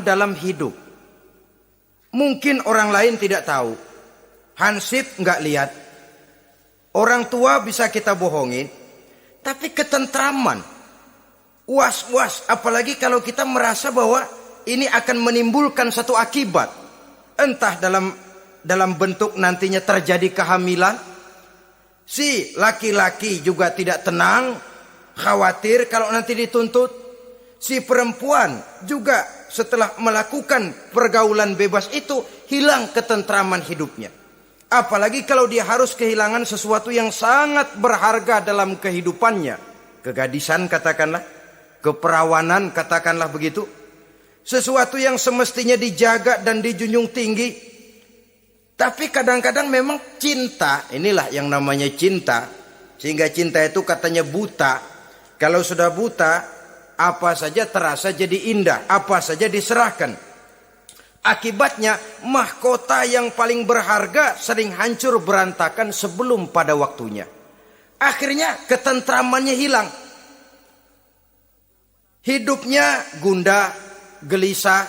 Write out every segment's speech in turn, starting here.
dalam hidup. Mungkin orang lain tidak tahu. Hansip nggak lihat. Orang tua bisa kita bohongin. Tapi ketentraman, was-was, apalagi kalau kita merasa bahwa ini akan menimbulkan satu akibat. Entah dalam bentuk nantinya terjadi kehamilan. Si laki-laki juga tidak tenang, khawatir kalau nanti dituntut. Si perempuan juga setelah melakukan pergaulan bebas itu hilang ketentraman hidupnya. Apalagi kalau dia harus kehilangan sesuatu yang sangat berharga dalam kehidupannya. Kegadisan katakanlah, keperawanan katakanlah begitu. Sesuatu yang semestinya dijaga dan dijunjung tinggi. Tapi kadang-kadang memang cinta, inilah yang namanya cinta. Sehingga cinta itu katanya buta. Kalau sudah buta, apa saja terasa jadi indah, apa saja diserahkan. Akibatnya mahkota yang paling berharga sering hancur berantakan sebelum pada waktunya. Akhirnya ketentramannya hilang. Hidupnya gundah, gelisah.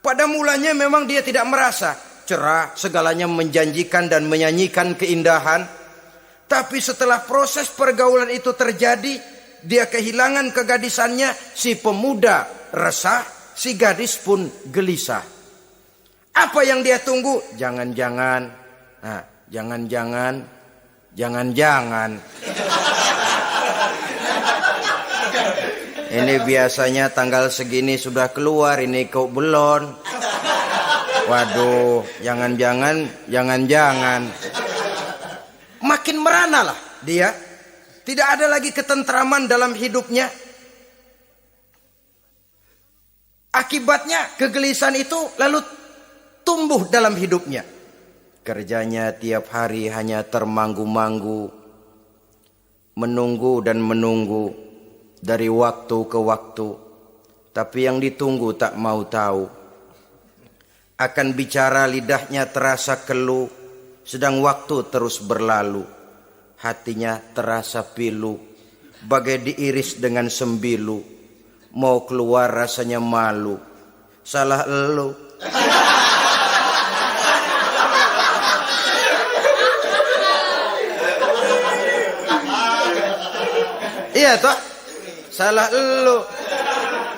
Pada mulanya memang dia tidak merasa cerah, segalanya menjanjikan dan menyanyikan keindahan. Tapi setelah proses pergaulan itu terjadi, dia kehilangan kegadisannya. Si pemuda resah, si gadis pun gelisah. Apa yang dia tunggu? Jangan-jangan. Nah, jangan-jangan. Ini biasanya tanggal segini sudah keluar, ini kok belum. Waduh, jangan-jangan. Makin merana lah dia. Tidak ada lagi ketentraman dalam hidupnya. Akibatnya kegelisahan itu lalu tumbuh dalam hidupnya. Kerjanya tiap hari hanya termanggu-manggu, menunggu dan menunggu dari waktu ke waktu. Tapi yang ditunggu tak mau tahu. Akan bicara lidahnya terasa keluh, sedang waktu terus berlalu. Hatinya terasa pilu, bagai diiris dengan sembilu. Mau keluar rasanya malu. Salah elu. Iya toh, salah elu.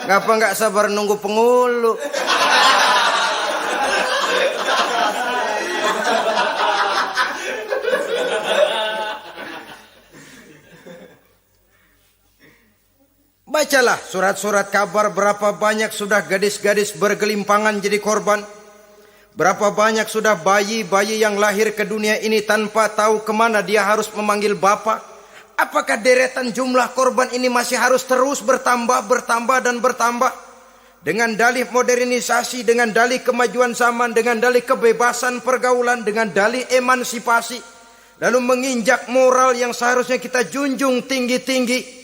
Ngapa nggak sabar nunggu penghulu? Bacalah surat-surat kabar berapa banyak sudah gadis-gadis bergelimpangan jadi korban. Berapa banyak sudah bayi-bayi yang lahir ke dunia ini tanpa tahu kemana dia harus memanggil bapak. Apakah deretan jumlah korban ini masih harus terus bertambah dan bertambah? Dengan dalih modernisasi, dengan dalih kemajuan zaman, dengan dalih kebebasan pergaulan, dengan dalih emansipasi. Lalu menginjak moral yang seharusnya kita junjung tinggi-tinggi.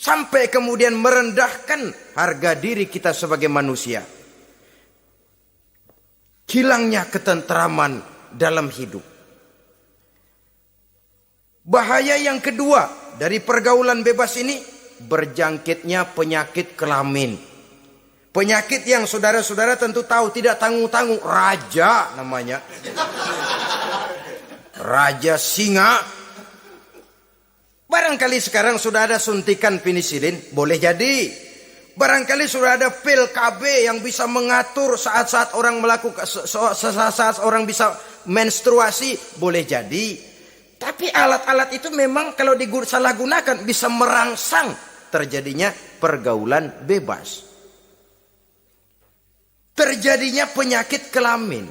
Sampai kemudian merendahkan harga diri kita sebagai manusia. Hilangnya ketentraman dalam hidup. Bahaya yang kedua dari pergaulan bebas ini, berjangkitnya penyakit kelamin. Penyakit yang saudara-saudara tentu tahu, tidak tanggung-tanggung. Raja namanya. Raja singa. Barangkali sekarang sudah ada suntikan penisilin, boleh jadi. Barangkali sudah ada pil KB yang bisa mengatur saat-saat orang melakukan, saat orang bisa menstruasi, boleh jadi. Tapi alat-alat itu memang kalau disalahgunakan bisa merangsang terjadinya pergaulan bebas. Terjadinya penyakit kelamin.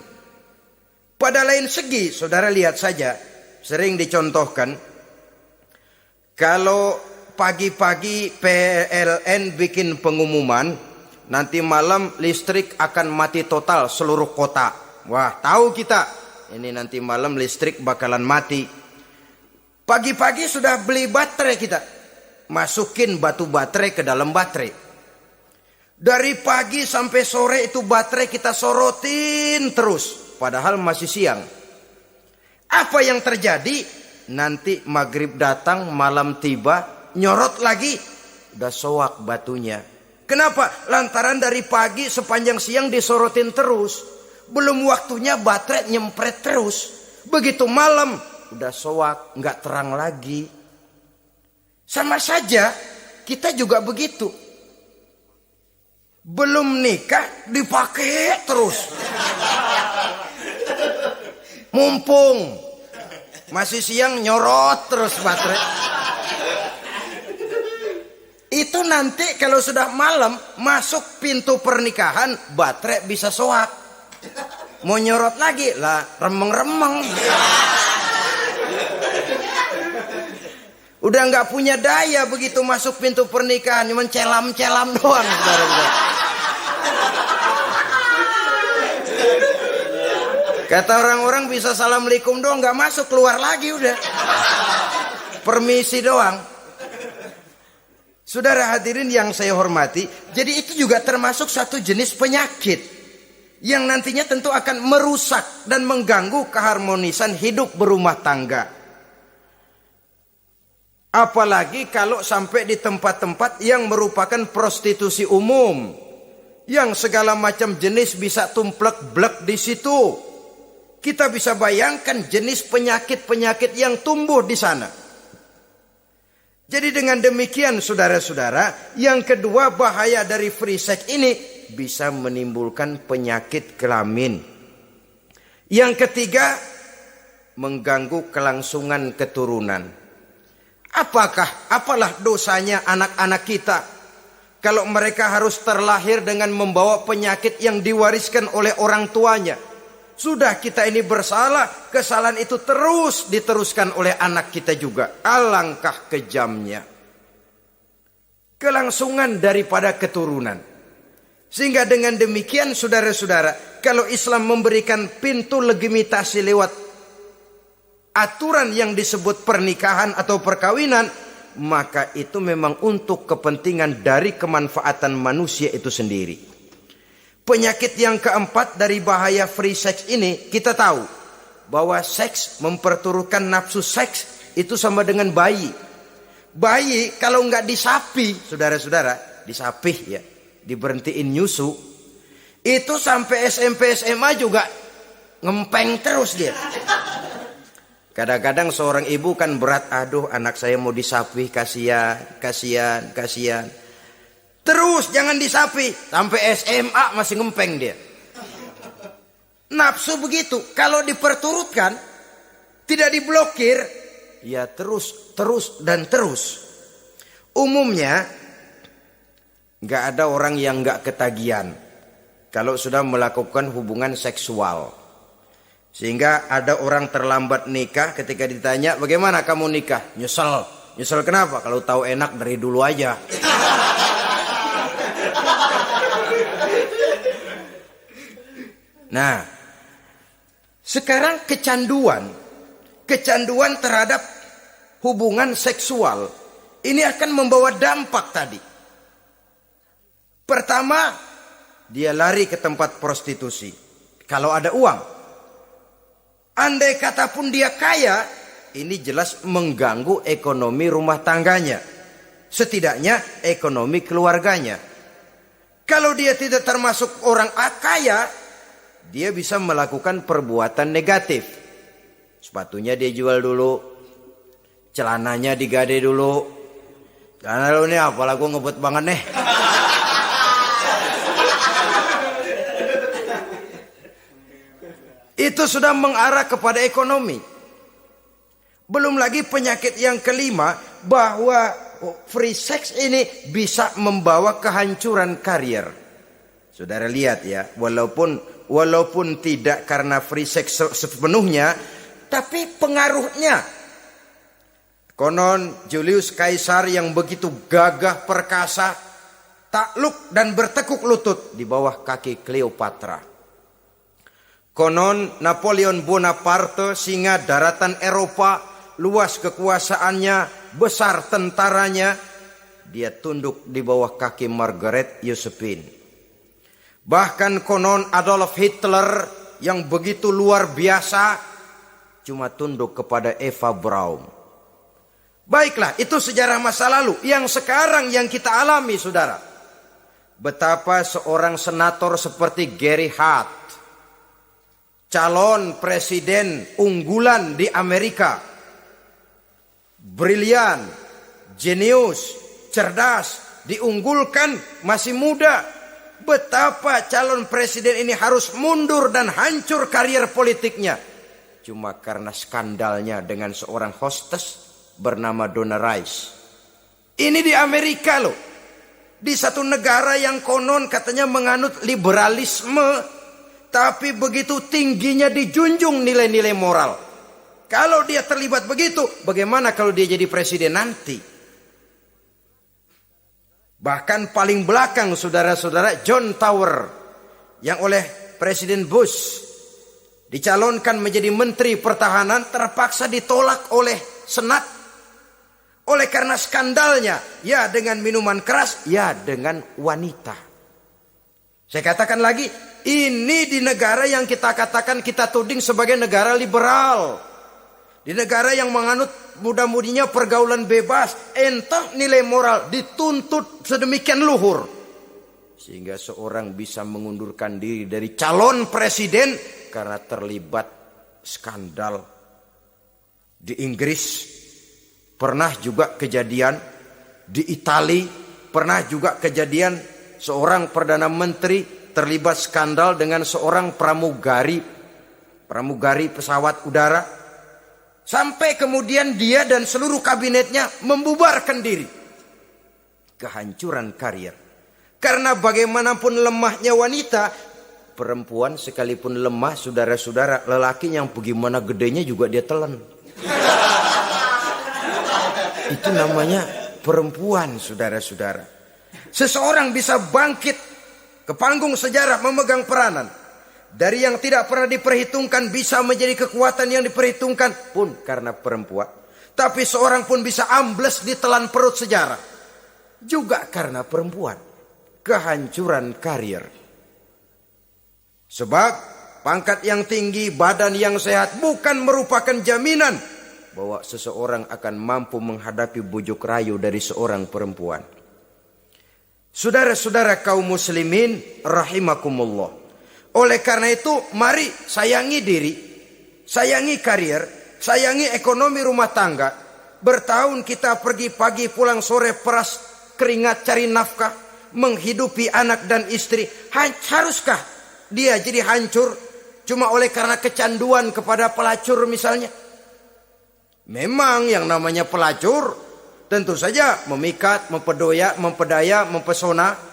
Pada lain segi, saudara lihat saja, sering dicontohkan, kalau pagi-pagi PLN bikin pengumuman, nanti malam listrik akan mati total seluruh kota. Wah, tahu kita, ini nanti malam listrik bakalan mati. Pagi-pagi sudah beli baterai kita. Masukin batu baterai ke dalam baterai. Dari pagi sampai sore itu baterai kita sorotin terus. Padahal masih siang. Apa yang terjadi? Nanti maghrib datang, malam tiba, nyorot lagi. Udah soak batunya. Kenapa? Lantaran dari pagi sepanjang siang disorotin terus. Belum waktunya baterai nyempret terus. Begitu malam udah soak, nggak terang lagi. Sama saja kita juga begitu. Belum nikah dipakai terus. Mumpung masih siang nyorot terus baterai. Itu nanti kalau sudah malam masuk pintu pernikahan baterai bisa soak. Mau nyorot lagi lah remeng-remeng. Udah nggak punya daya begitu masuk pintu pernikahan, cuma celam-celam doang. Kata orang-orang bisa assalamualaikum doang, nggak masuk, keluar lagi udah. Permisi doang. Saudara hadirin yang saya hormati, jadi itu juga termasuk satu jenis penyakit yang nantinya tentu akan merusak dan mengganggu keharmonisan hidup berumah tangga. Apalagi kalau sampai di tempat-tempat yang merupakan prostitusi umum, yang segala macam jenis bisa tumplek-blek di situ. Kita bisa bayangkan jenis penyakit-penyakit yang tumbuh di sana. Jadi dengan demikian saudara-saudara, yang kedua bahaya dari free sex ini bisa menimbulkan penyakit kelamin. Yang ketiga, mengganggu kelangsungan keturunan. Apalah dosanya anak-anak kita kalau mereka harus terlahir dengan membawa penyakit yang diwariskan oleh orang tuanya? Sudah kita ini bersalah, kesalahan itu terus diteruskan oleh anak kita juga. Alangkah kejamnya kelangsungan daripada keturunan. Sehingga dengan demikian saudara-saudara, kalau Islam memberikan pintu legitimasi lewat aturan yang disebut pernikahan atau perkawinan, maka itu memang untuk kepentingan dari kemanfaatan manusia itu sendiri. Penyakit yang keempat dari bahaya free sex ini, kita tahu bahwa seks memperturutkan nafsu seks itu sama dengan bayi. Bayi kalau nggak disapi, saudara-saudara, disapih ya, diberhentiin nyusu, itu sampai SMP SMA juga ngempeng terus dia. Kadang-kadang seorang ibu kan berat, aduh anak saya mau disapih, kasihan. Terus jangan disapi, sampai SMA masih ngempeng dia. Nafsu begitu, kalau diperturutkan, tidak diblokir, ya terus dan terus. Umumnya nggak ada orang yang nggak ketagihan kalau sudah melakukan hubungan seksual. Sehingga ada orang terlambat nikah, ketika ditanya bagaimana kamu nikah, nyesel kenapa? Kalau tahu enak dari dulu aja. Nah, sekarang kecanduan terhadap hubungan seksual ini akan membawa dampak tadi. Pertama, dia lari ke tempat prostitusi kalau ada uang. Andai kata pun dia kaya, ini jelas mengganggu ekonomi rumah tangganya, setidaknya ekonomi keluarganya. Kalau dia tidak termasuk orang kaya, dia bisa melakukan perbuatan negatif. Sepatunya dia jual dulu, celananya digade dulu. Karena lu nih apalah gue ngebut banget nih. Itu sudah mengarah kepada ekonomi. Belum lagi penyakit yang kelima, bahwa free sex ini bisa membawa kehancuran karier. Saudara lihat ya, walaupun tidak karena free sex sepenuhnya, tapi pengaruhnya. Konon Julius Kaisar yang begitu gagah perkasa, takluk dan bertekuk lutut di bawah kaki Cleopatra. Konon Napoleon Bonaparte, singa daratan Eropa, luas kekuasaannya, besar tentaranya, dia tunduk di bawah kaki Margaret Josephine. Bahkan konon Adolf Hitler yang begitu luar biasa cuma tunduk kepada Eva Braun. Baiklah, itu sejarah masa lalu. Yang sekarang yang kita alami, saudara, betapa seorang senator seperti Gary Hart, calon presiden unggulan di Amerika, brilian, jenius, cerdas, diunggulkan, masih muda. Betapa calon presiden ini harus mundur dan hancur karier politiknya cuma karena skandalnya dengan seorang hostess bernama Donna Rice. Ini di Amerika loh, di satu negara yang konon katanya menganut liberalisme, tapi begitu tingginya dijunjung nilai-nilai moral. Kalau dia terlibat begitu, bagaimana kalau dia jadi presiden nanti? Bahkan paling belakang saudara-saudara, John Tower yang oleh Presiden Bush dicalonkan menjadi Menteri Pertahanan terpaksa ditolak oleh Senat. Oleh karena skandalnya, ya dengan minuman keras, ya dengan wanita. Saya katakan lagi, ini di negara yang kita katakan kita tuding sebagai negara liberal. Di negara yang menganut mudah-mudinya pergaulan bebas, entah nilai moral dituntut sedemikian luhur sehingga seorang bisa mengundurkan diri dari calon presiden karena terlibat skandal. Di Inggris pernah juga kejadian, di Italia pernah juga kejadian seorang perdana menteri terlibat skandal dengan seorang pramugari pesawat udara. Sampai kemudian dia dan seluruh kabinetnya membubarkan diri. Kehancuran karier. Karena bagaimanapun lemahnya wanita, perempuan sekalipun lemah, saudara-saudara, lelaki yang bagaimana gedenya juga dia telan. Itu namanya perempuan, saudara-saudara. Seseorang bisa bangkit ke panggung sejarah memegang peranan. Dari yang tidak pernah diperhitungkan bisa menjadi kekuatan yang diperhitungkan pun karena perempuan. Tapi seorang pun bisa ambles di telan perut sejarah juga karena perempuan. Kehancuran karier. Sebab pangkat yang tinggi, badan yang sehat bukan merupakan jaminan bahwa seseorang akan mampu menghadapi bujuk rayu dari seorang perempuan. Saudara-saudara kaum muslimin rahimakumullah. Oleh karena itu, mari sayangi diri, sayangi karier, sayangi ekonomi rumah tangga. Bertahun kita pergi pagi pulang sore peras keringat cari nafkah, menghidupi anak dan istri. Haruskah dia jadi hancur cuma oleh karena kecanduan kepada pelacur misalnya? Memang yang namanya pelacur tentu saja memikat, mempedaya, mempesona.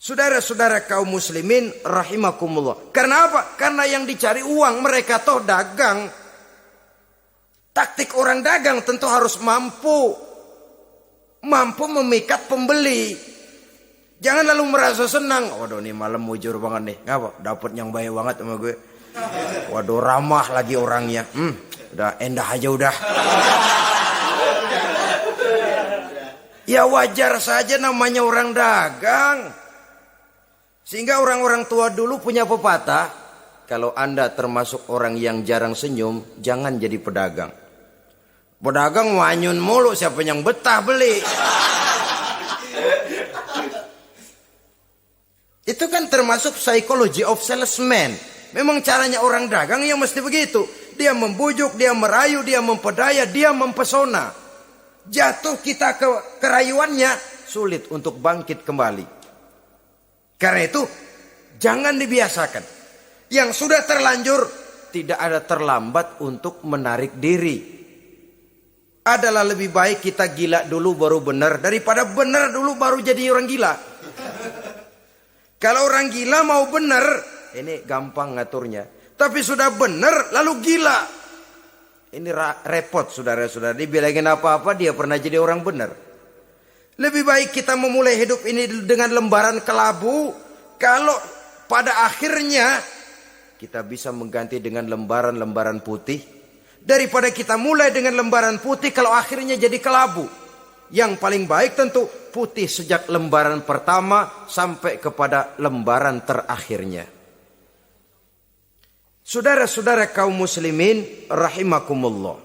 Saudara-saudara kaum muslimin rahimakumullah. Karena apa? Karena yang dicari uang, mereka toh dagang. Taktik orang dagang tentu harus mampu memikat pembeli. Jangan lalu merasa senang. Waduh, ini malam mujur banget nih. Ngapa? Dapat yang baik banget sama gue. Waduh, ramah lagi orangnya. Udah endah aja udah. Ya wajar saja namanya orang dagang. Sehingga orang-orang tua dulu punya pepatah, kalau Anda termasuk orang yang jarang senyum, jangan jadi pedagang. Pedagang wanyun mulu, siapa yang betah beli? Itu kan termasuk psychology of salesman. Memang caranya orang dagang yang mesti begitu. Dia membujuk, dia merayu, dia mempedaya, dia mempesona. Jatuh kita ke kerayuannya, sulit untuk bangkit kembali. Karena itu, jangan dibiasakan. Yang sudah terlanjur, tidak ada terlambat untuk menarik diri. Adalah lebih baik kita gila dulu baru benar, daripada benar dulu baru jadi orang gila. Kalau orang gila mau benar, ini gampang ngaturnya. Tapi sudah benar, lalu gila. Ini repot saudara-saudara. Dibilangin apa-apa, dia pernah jadi orang benar. Lebih baik kita memulai hidup ini dengan lembaran kelabu. Kalau pada akhirnya kita bisa mengganti dengan lembaran-lembaran putih. Daripada kita mulai dengan lembaran putih kalau akhirnya jadi kelabu. Yang paling baik tentu putih sejak lembaran pertama sampai kepada lembaran terakhirnya. Saudara-saudara kaum muslimin rahimakumullah.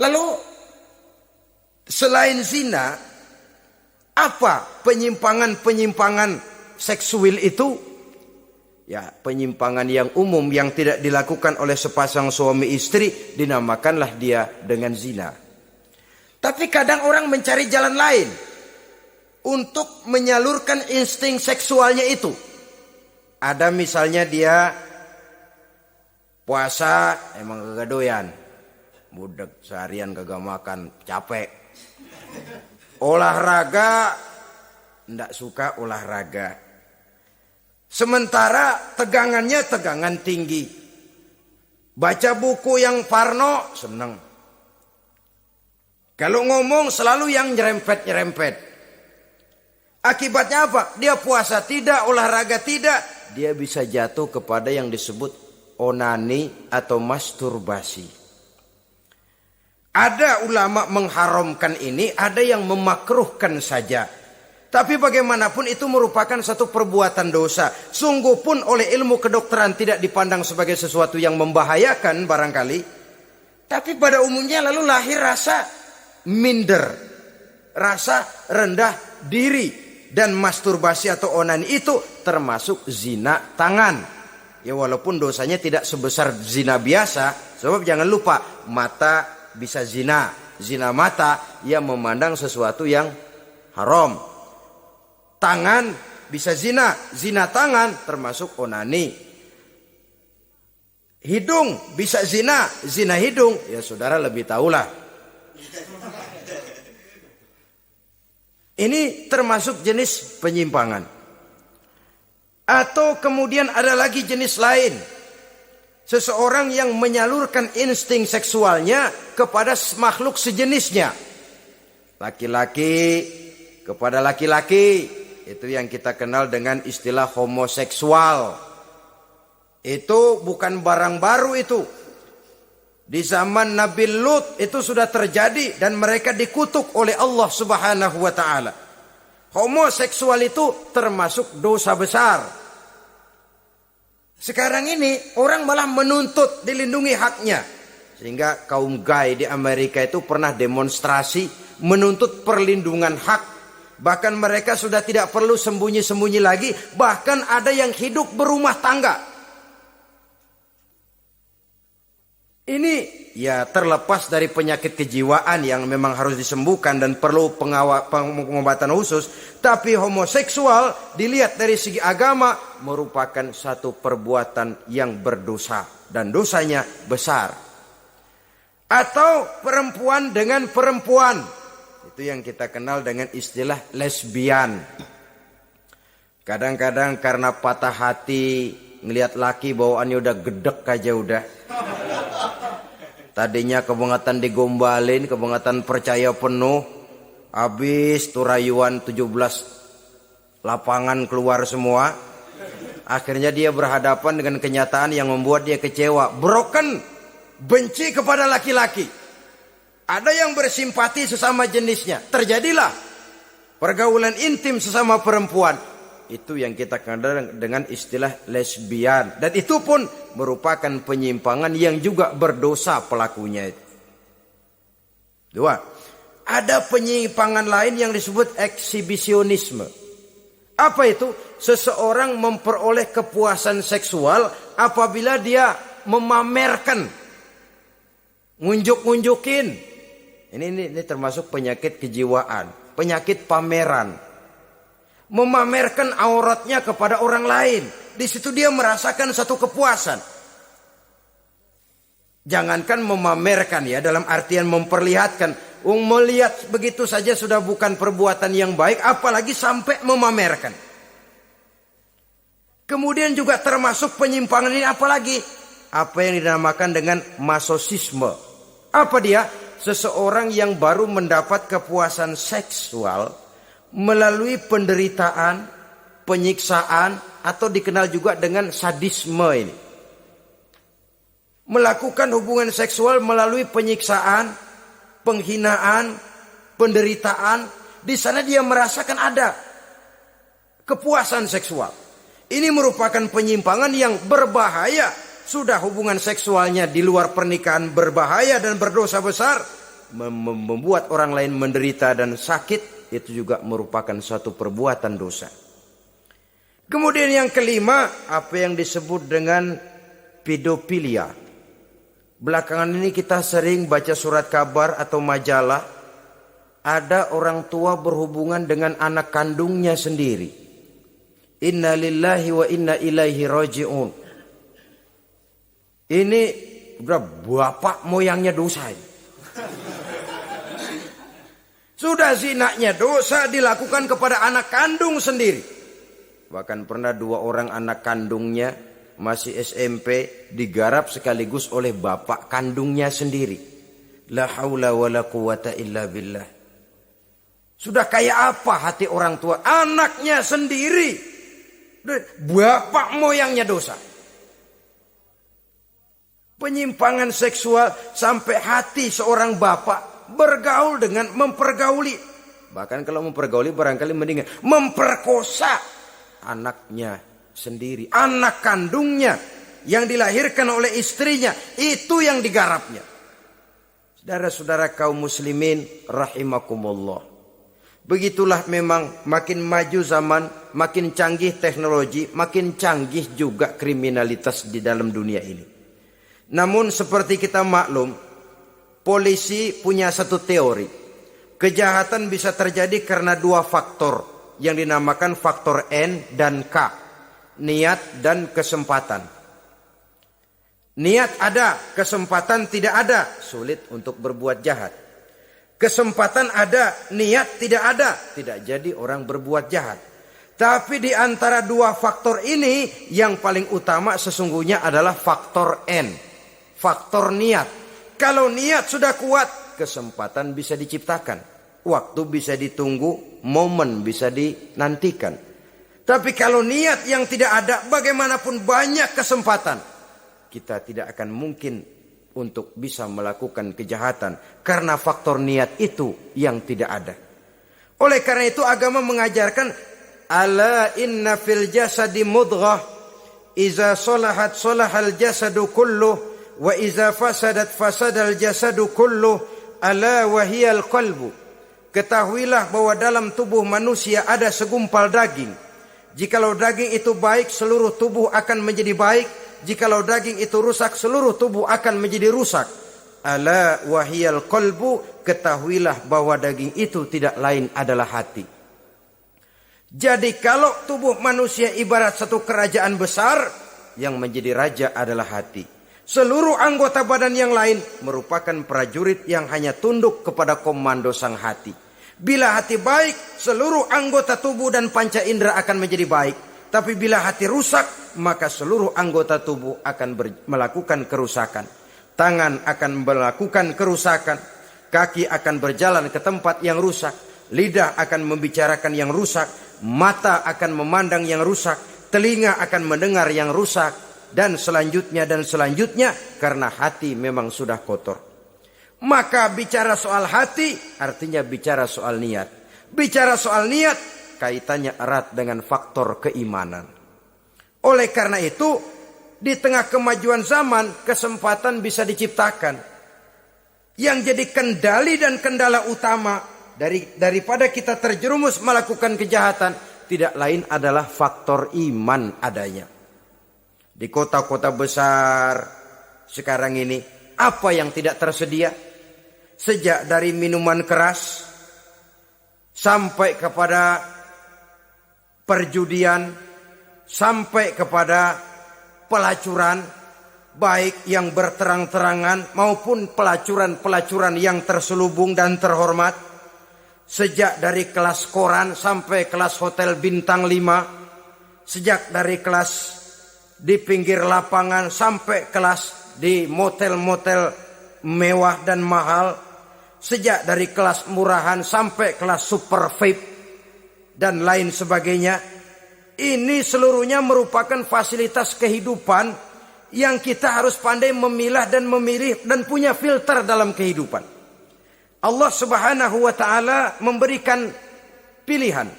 Lalu selain zina, Apa penyimpangan-penyimpangan seksual itu? Ya, penyimpangan yang umum yang tidak dilakukan oleh sepasang suami istri dinamakanlah dia dengan zina. Tapi kadang orang mencari jalan lain untuk menyalurkan insting seksualnya itu. Ada misalnya dia puasa emang kagak doyan, budak seharian kagak makan, capek. Olahraga ndak suka olahraga. Sementara tegangannya tegangan tinggi. Baca buku yang parno seneng. Kalau ngomong selalu yang nyerempet-nyerempet. Akibatnya apa? Dia puasa tidak, olahraga tidak. Dia bisa jatuh kepada yang disebut onani atau masturbasi. Ada ulama mengharamkan ini, ada yang memakruhkan saja. Tapi bagaimanapun itu merupakan satu perbuatan dosa. Sungguh pun oleh ilmu kedokteran tidak dipandang sebagai sesuatu yang membahayakan barangkali. Tapi pada umumnya lalu lahir rasa minder, rasa rendah diri. Dan masturbasi atau onani itu termasuk zina tangan. Ya walaupun dosanya tidak sebesar zina biasa. Sebab jangan lupa mata bisa zina. Zina mata ia memandang sesuatu yang haram. Tangan bisa zina. Zina tangan termasuk onani. Hidung bisa zina. Zina hidung. Ya saudara lebih tahulah. Ini termasuk jenis penyimpangan. Atau kemudian ada lagi jenis lain. Seseorang yang menyalurkan insting seksualnya kepada makhluk sejenisnya. Laki-laki kepada laki-laki. Itu yang kita kenal dengan istilah homoseksual. Itu bukan barang baru itu. Di zaman Nabi Lut itu sudah terjadi dan mereka dikutuk oleh Allah Subhanahu wa taala. Homoseksual itu termasuk dosa besar. Sekarang ini orang malah menuntut dilindungi haknya. Sehingga kaum gay di Amerika itu pernah demonstrasi menuntut perlindungan hak. Bahkan mereka sudah tidak perlu sembunyi-sembunyi lagi. Bahkan ada yang hidup berumah tangga. Ini ya terlepas dari penyakit kejiwaan yang memang harus disembuhkan dan perlu pengobatan khusus. Tapi homoseksual dilihat dari segi agama merupakan satu perbuatan yang berdosa. Dan dosanya besar. Atau perempuan dengan perempuan. Itu yang kita kenal dengan istilah lesbian. Kadang-kadang karena patah hati ngelihat laki bawaannya udah gedek aja udah. Tadinya kebangatan digombalin, kebangatan percaya penuh. Habis tuh rayuan 17 lapangan keluar semua. Akhirnya dia berhadapan dengan kenyataan yang membuat dia kecewa. Broken, benci kepada laki-laki. Ada yang bersimpati sesama jenisnya. Terjadilah pergaulan intim sesama perempuan. Itu yang kita kenal dengan istilah lesbian. Dan itu pun merupakan penyimpangan yang juga berdosa pelakunya. Dua, ada penyimpangan lain yang disebut eksibisionisme. Apa itu? Seseorang memperoleh kepuasan seksual apabila dia memamerkan, ngunjuk-ngunjukin. Ini termasuk penyakit kejiwaan, penyakit pameran. Memamerkan auratnya kepada orang lain. Di situ dia merasakan satu kepuasan. Jangankan memamerkan ya, dalam artian memperlihatkan. Melihat begitu saja sudah bukan perbuatan yang baik, apalagi sampai memamerkan. Kemudian juga termasuk penyimpangan ini apalagi? Apa yang dinamakan dengan masochisme. Apa dia? Seseorang yang baru mendapat kepuasan seksual melalui penderitaan, penyiksaan, atau dikenal juga dengan sadisme ini. Melakukan hubungan seksual melalui penyiksaan, penghinaan, penderitaan. Di sana dia merasakan ada kepuasan seksual. Ini merupakan penyimpangan yang berbahaya. Sudah hubungan seksualnya di luar pernikahan berbahaya dan berdosa besar. Membuat orang lain menderita dan sakit. itu juga merupakan suatu perbuatan dosa. Kemudian yang kelima, apa yang disebut dengan pedofilia. Belakangan ini kita sering baca surat kabar atau majalah, ada orang tua berhubungan dengan anak kandungnya sendiri. Inna lillahi wa inna ilaihi raji'un. Ini udah bapak moyangnya dosa. Sudah zinanya dosa dilakukan kepada anak kandung sendiri. Bahkan pernah 2 orang anak kandungnya masih SMP digarap sekaligus oleh bapak kandungnya sendiri. La haula wala quwata illa billah. Sudah kayak apa hati orang tua? Anaknya sendiri, bapak moyangnya dosa. Penyimpangan seksual sampai hati seorang bapak bergaul dengan mempergauli. Bahkan kalau mempergauli barangkali mendingan memperkosa anaknya sendiri. Anak kandungnya yang dilahirkan oleh istrinya, itu yang digarapnya. Saudara-saudara kaum muslimin rahimakumullah. Begitulah memang makin maju zaman, makin canggih teknologi, makin canggih juga kriminalitas di dalam dunia ini. Namun seperti kita maklum, polisi punya satu teori. Kejahatan bisa terjadi karena 2 faktor yang dinamakan faktor N dan K. Niat dan kesempatan. Niat ada, kesempatan tidak ada, sulit untuk berbuat jahat. Kesempatan ada, niat tidak ada, tidak jadi orang berbuat jahat. Tapi di antara 2 faktor ini, yang paling utama sesungguhnya adalah faktor N, faktor niat. Kalau niat sudah kuat, kesempatan bisa diciptakan, waktu bisa ditunggu, momen bisa dinantikan. Tapi kalau niat yang tidak ada, bagaimanapun banyak kesempatan, kita tidak akan mungkin untuk bisa melakukan kejahatan karena faktor niat itu yang tidak ada. Oleh karena itu agama mengajarkan, ala inna fil jasadi mudghah iza salahat salahal jasadu kulluh wa iza fasadat fasadal jasadu kulluh ala wahiyal qalbu. Ketahuilah bahwa dalam tubuh manusia ada segumpal daging. Jikalau daging itu baik, seluruh tubuh akan menjadi baik. Jikalau daging itu rusak, seluruh tubuh akan menjadi rusak. Ala wahiyal qalbu, ketahuilah bahwa daging itu tidak lain adalah hati. Jadi kalau tubuh manusia ibarat satu kerajaan besar, yang menjadi raja adalah hati. Seluruh anggota badan yang lain merupakan prajurit yang hanya tunduk kepada komando sang hati. Bila hati baik, seluruh anggota tubuh dan panca indera akan menjadi baik. Tapi bila hati rusak, maka seluruh anggota tubuh akan melakukan kerusakan. Tangan akan melakukan kerusakan. Kaki akan berjalan ke tempat yang rusak. Lidah akan membicarakan yang rusak. Mata akan memandang yang rusak. Telinga akan mendengar yang rusak. Dan selanjutnya karena hati memang sudah kotor. Maka bicara soal hati artinya bicara soal niat. Bicara soal niat kaitannya erat dengan faktor keimanan. Oleh karena itu, di tengah kemajuan zaman, kesempatan bisa diciptakan. Yang jadi kendali dan kendala utama daripada kita terjerumus melakukan kejahatan, tidak lain adalah faktor iman adanya. Di kota-kota besar sekarang ini, apa yang tidak tersedia? Sejak dari minuman keras, sampai kepada perjudian, sampai kepada pelacuran, baik yang berterang-terangan maupun pelacuran-pelacuran yang terselubung dan terhormat. Sejak dari kelas koran sampai kelas hotel bintang 5, sejak dari kelas di pinggir lapangan sampai kelas di motel-motel mewah dan mahal, sejak dari kelas murahan sampai kelas super VIP dan lain sebagainya. Ini seluruhnya merupakan fasilitas kehidupan yang kita harus pandai memilah dan memilih dan punya filter dalam kehidupan. Allah Subhanahu wa taala memberikan pilihan.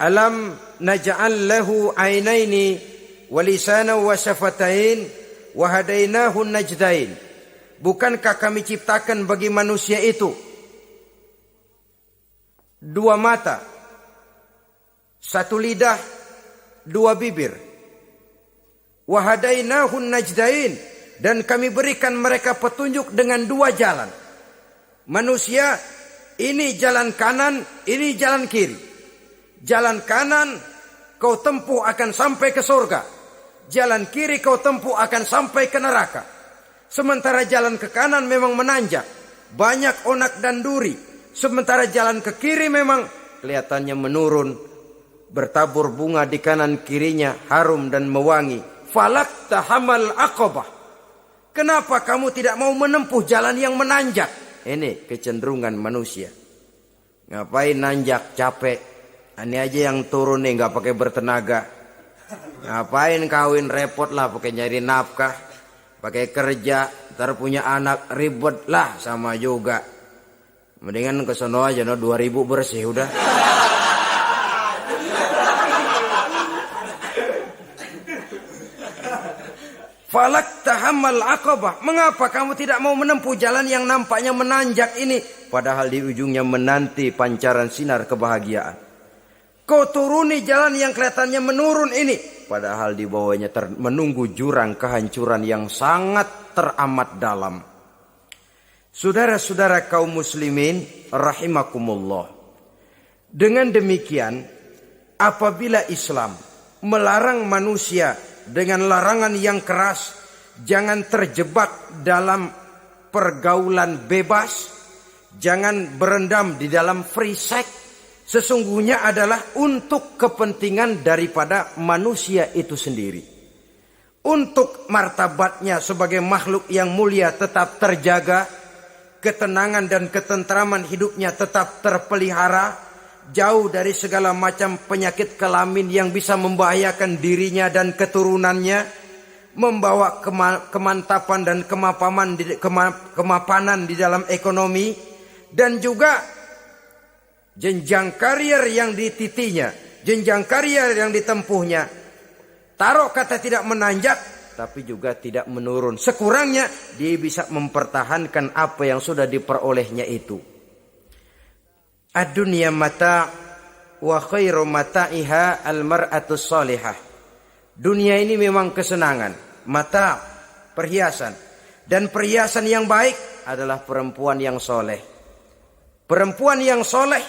Alam naj'al lahu 'ainaini wa lisanan wa syafatain wa hadainahu najdain. Bukankah kami ciptakan bagi manusia itu dua mata, satu lidah, dua bibir. Wa hadainahun najdain, dan kami berikan mereka petunjuk dengan dua jalan. Manusia, ini jalan kanan, ini jalan kiri. Jalan kanan kau tempuh akan sampai ke surga. Jalan kiri kau tempuh akan sampai ke neraka. Sementara jalan ke kanan memang menanjak, banyak onak dan duri. Sementara jalan ke kiri memang kelihatannya menurun, bertabur bunga di kanan kirinya, harum dan mewangi. Falak tahamal aqabah. Kenapa kamu tidak mau menempuh jalan yang menanjak? Ini kecenderungan manusia. Ngapain nanjak, capek. Ini aja yang turun nih nggak pakai bertenaga. Ngapain kawin, repot lah pakai nyari nafkah, pakai kerja, ntar punya anak ribet lah, sama juga. Mendingan ke sono aja, 2000 bersih udah. Falak tahammal aqabah. Mengapa kamu tidak mau menempuh jalan yang nampaknya menanjak ini, padahal di ujungnya menanti pancaran sinar kebahagiaan? Kau turuni jalan yang kelihatannya menurun ini, padahal di bawahnya menunggu jurang kehancuran yang sangat teramat dalam. Saudara-saudara kaum muslimin rahimakumullah. Dengan demikian, apabila Islam melarang manusia dengan larangan yang keras, jangan terjebak dalam pergaulan bebas, jangan berendam di dalam free sex, sesungguhnya adalah untuk kepentingan daripada manusia itu sendiri. Untuk martabatnya sebagai makhluk yang mulia tetap terjaga, ketenangan dan ketentraman hidupnya tetap terpelihara, jauh dari segala macam penyakit kelamin yang bisa membahayakan dirinya dan keturunannya, membawa kemantapan dan kemapanan di dalam ekonomi, dan juga jenjang karier yang dititinya, jenjang karier yang ditempuhnya. Taruh kata tidak menanjak, tapi juga tidak menurun. Sekurangnya dia bisa mempertahankan apa yang sudah diperolehnya itu. Ad-dunya mata' wa khairu mata'iha al-mar'atus salihah. Dunia ini memang kesenangan, mata', perhiasan. Dan perhiasan yang baik adalah perempuan yang soleh. Perempuan yang soleh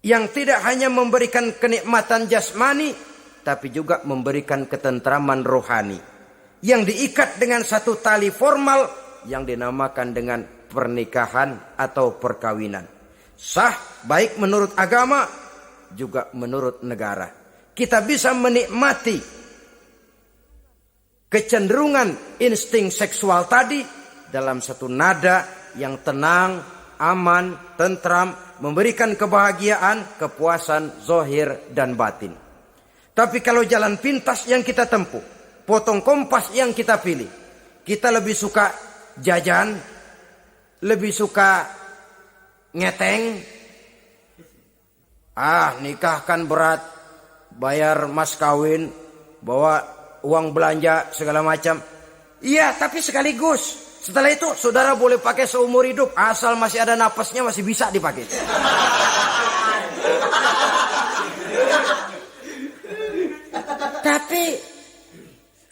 yang tidak hanya memberikan kenikmatan jasmani, tapi juga memberikan ketentraman rohani, yang diikat dengan satu tali formal yang dinamakan dengan pernikahan atau perkawinan. Sah baik menurut agama juga menurut negara. Kita bisa menikmati kecenderungan insting seksual tadi dalam satu nada yang tenang, aman, tentram, memberikan kebahagiaan, kepuasan zahir dan batin. Tapi kalau jalan pintas yang kita tempuh, potong kompas yang kita pilih, kita lebih suka jajan, lebih suka ngeteng. Nikah kan berat, bayar mas kawin, bawa uang belanja segala macam. Iya, tapi sekaligus. Setelah itu saudara boleh pakai seumur hidup, asal masih ada napasnya masih bisa dipakai. Tapi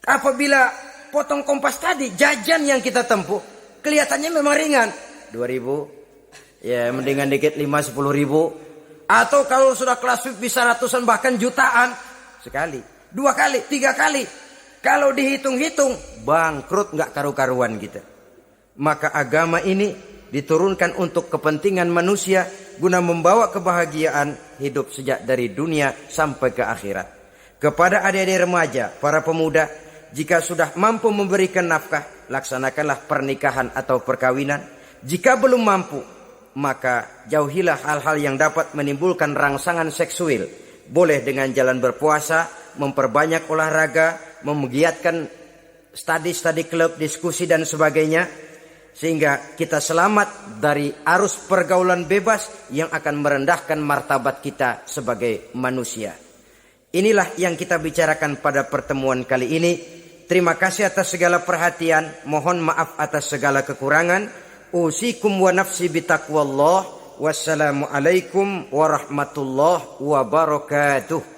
apabila potong kompas tadi, jajan yang kita tempuh kelihatannya memang ringan, 2000, ya mendingan dikit 5-10 ribu. Atau kalau sudah kelas VIP bisa ratusan bahkan jutaan. Sekali, 2 kali, 3 kali. Kalau dihitung-hitung bangkrut gak karu-karuan kita. Maka agama ini diturunkan untuk kepentingan manusia, guna membawa kebahagiaan hidup sejak dari dunia sampai ke akhirat. Kepada adik-adik remaja, para pemuda, jika sudah mampu memberikan nafkah, laksanakanlah pernikahan atau perkawinan. Jika belum mampu, maka jauhilah hal-hal yang dapat menimbulkan rangsangan seksual. Boleh dengan jalan berpuasa, memperbanyak olahraga, menggiatkan studi klub, diskusi dan sebagainya, sehingga kita selamat dari arus pergaulan bebas yang akan merendahkan martabat kita sebagai manusia. Inilah yang kita bicarakan pada pertemuan kali ini. Terima kasih atas segala perhatian, mohon maaf atas segala kekurangan. Usikum wa nafsi bitaqwallah. Wassalamualaikum warahmatullahi wabarakatuh.